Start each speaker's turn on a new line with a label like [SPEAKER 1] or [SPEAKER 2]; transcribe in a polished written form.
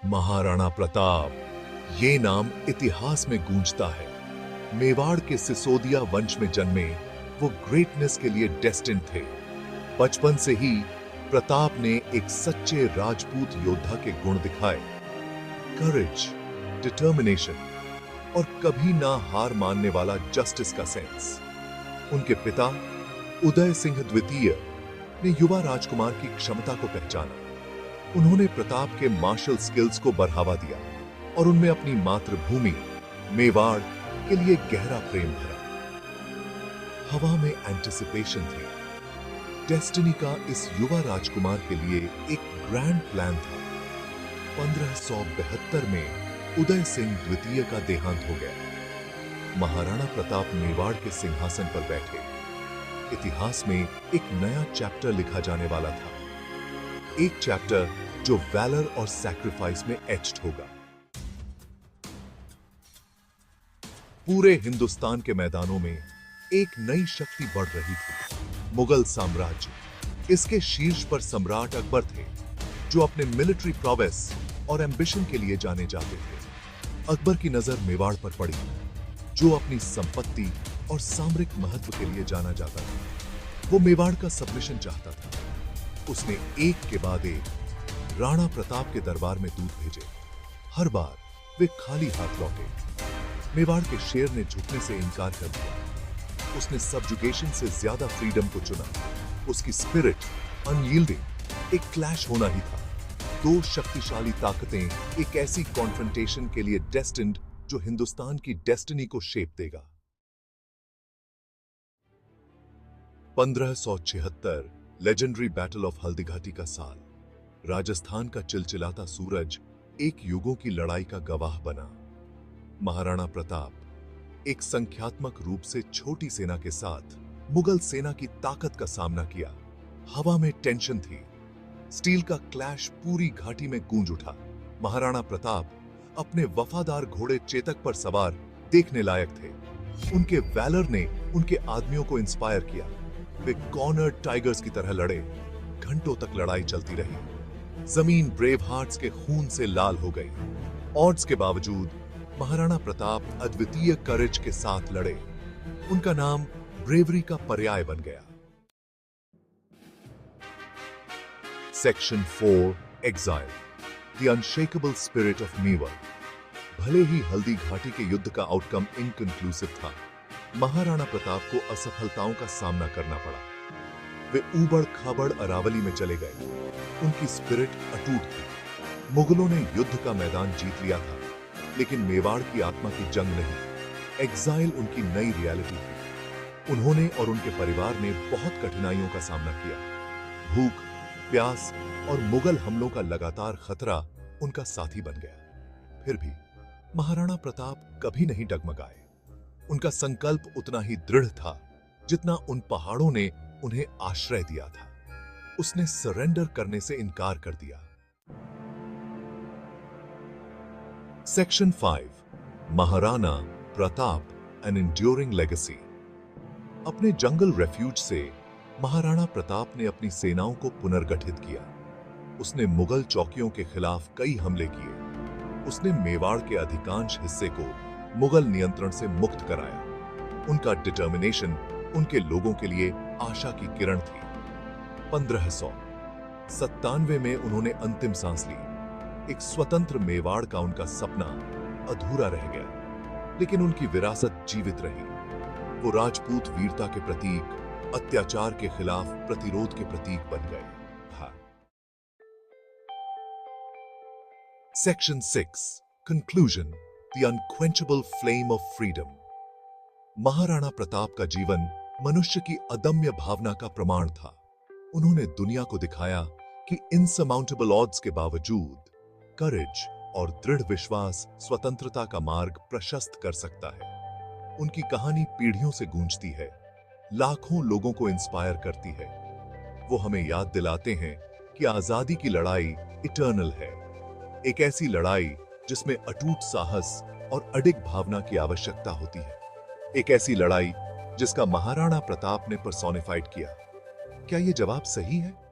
[SPEAKER 1] महाराणा प्रताप ये नाम इतिहास में गूंजता है। मेवाड़ के सिसोदिया वंश में जन्मे वो ग्रेटनेस के लिए डेस्टिन्ड थे। बचपन से ही प्रताप ने एक सच्चे राजपूत योद्धा के गुण दिखाए, करेज, डिटर्मिनेशन और कभी ना हार मानने वाला जस्टिस का सेंस। उनके पिता उदय सिंह द्वितीय ने युवा राजकुमार की क्षमता को पहचाना। उन्होंने प्रताप के मार्शल स्किल्स को बढ़ावा दिया और उनमें अपनी मातृभूमि मेवाड़ के लिए गहरा प्रेम भरा। हवा में एंटिसिपेशन थी। डेस्टिनी का इस युवा राजकुमार के लिए एक ग्रैंड प्लान था। 1572 में उदय सिंह द्वितीय का देहांत हो गया। महाराणा प्रताप मेवाड़ के सिंहासन पर बैठे। इतिहास में एक नया चैप्टर लिखा जाने वाला था, एक चैप्टर जो वैलर और सैक्रिफाइस में एच्ड होगा। पूरे हिंदुस्तान के मैदानों में एक नई शक्ति बढ़ रही थी, मुगल साम्राज्य। इसके शीर्ष पर सम्राट अकबर थे, जो अपने मिलिट्री प्रोवेस और एम्बिशन के लिए जाने जाते थे। अकबर की नजर मेवाड़ पर पड़ी, जो अपनी संपत्ति और सामरिक महत्व के लिए जाना जाता था। वो मेवाड़ का सबमिशन चाहता था। उसने एक के बाद एक राणा प्रताप के दरबार में दूत भेजे। हर बार वे खाली हाथ लौटे। मेवाड़ के शेर ने झुकने से इनकार कर दिया। उसने सबजुगेशन से ज्यादा फ्रीडम को चुना। उसकी स्पिरिट अनयील्डिंग, एक क्लैश होना ही था। दो शक्तिशाली ताकतें, एक ऐसी कॉन्फ्रंटेशन के लिए डेस्टिन्ड जो हिंदुस्तान की डेस्टिनी को शेप देगा। 1576 लेजेंडरी बैटल ऑफ हल्दीघाटी का साल। राजस्थान का चिलचिलाता सूरज एक युगों की लड़ाई का गवाह बना। महाराणा प्रताप एक संख्यात्मक रूप से छोटी सेना के साथ मुगल सेना की ताकत का सामना किया। हवा में टेंशन थी। स्टील का क्लैश पूरी घाटी में गूंज उठा। महाराणा प्रताप अपने वफादार घोड़े चेतक पर सवार देखने लायक थे। उनके वैलर ने उनके आदमियों को इंस्पायर किया। वे कॉर्नर टाइगर्स की तरह लड़े। घंटों तक लड़ाई चलती रही। जमीन ब्रेव हार्ट्स के खून से लाल हो गई। ऑड्स के बावजूद महाराणा प्रताप अद्वितीय करेज के साथ लड़े। उनका नाम ब्रेवरी का पर्याय बन गया। Section 4 exile, the unshakeable spirit of Mewar. भले ही हल्दी घाटी के युद्ध का आउटकम इनकंक्लूसिव था, महाराणा प्रताप को असफलताओं का सामना करना पड़ा। वे ऊबड़ खाबड़ अरावली में चले गए। उनकी स्पिरिट अटूट थी। मुगलों ने युद्ध का मैदान जीत लिया था, लेकिन मेवाड़ की आत्मा की जंग नहीं। एग्जाइल उनकी नई रियलिटी थी। उन्होंने और उनके परिवार ने बहुत कठिनाइयों का सामना किया। भूख, प्यास और मुगल हमलों का लगातार खतरा उनका साथी बन गया। फिर भी महाराणा प्रताप कभी नहीं डगमगाए। उनका संकल्प उतना ही दृढ़ था जितना उन पहाड़ों ने उन्हें आश्रय दिया था। उसने सरेंडर करने से इनकार कर दिया। Section 5 Maharana Pratap, an enduring legacy. अपने जंगल रेफ्यूज से महाराणा प्रताप ने अपनी सेनाओं को पुनर्गठित किया। उसने मुगल चौकियों के खिलाफ कई हमले किए। उसने मेवाड़ के अधिकांश हिस्से को मुगल नियंत्रण से मुक्त कराया। उनका डिटर्मिनेशन उनके लोगों के लिए आशा की किरण थी। 1597 में उन्होंने अंतिम सांस ली। एक स्वतंत्र मेवाड़ का उनका सपना अधूरा रह गया, लेकिन उनकी विरासत जीवित रही। वो राजपूत वीरता के प्रतीक, अत्याचार के खिलाफ प्रतिरोध के प्रतीक बन गए। Section 6 conclusion, the unquenchable flame of freedom. Maharana Pratap का जीवन मनुष्य की अदम्य भावना का प्रमाण था। उन्होंने दुनिया को दिखाया कि इनसरमाउंटेबल ऑड्स के बावजूद करेज और दृढ़ विश्वास स्वतंत्रता का मार्ग प्रशस्त कर सकता है। उनकी कहानी पीढ़ियों से गूंजती है, लाखों लोगों को इंस्पायर करती है। वो हमें याद दिलाते हैं कि आजादी की लड़ाई इटर्नल है, एक ऐसी लड़ाई जिसमें अटूट साहस और अडिग भावना की आवश्यकता होती है। एक ऐसी लड़ाई जिसका महाराणा प्रताप ने पर्सोनिफाइड किया। क्या यह जवाब सही है?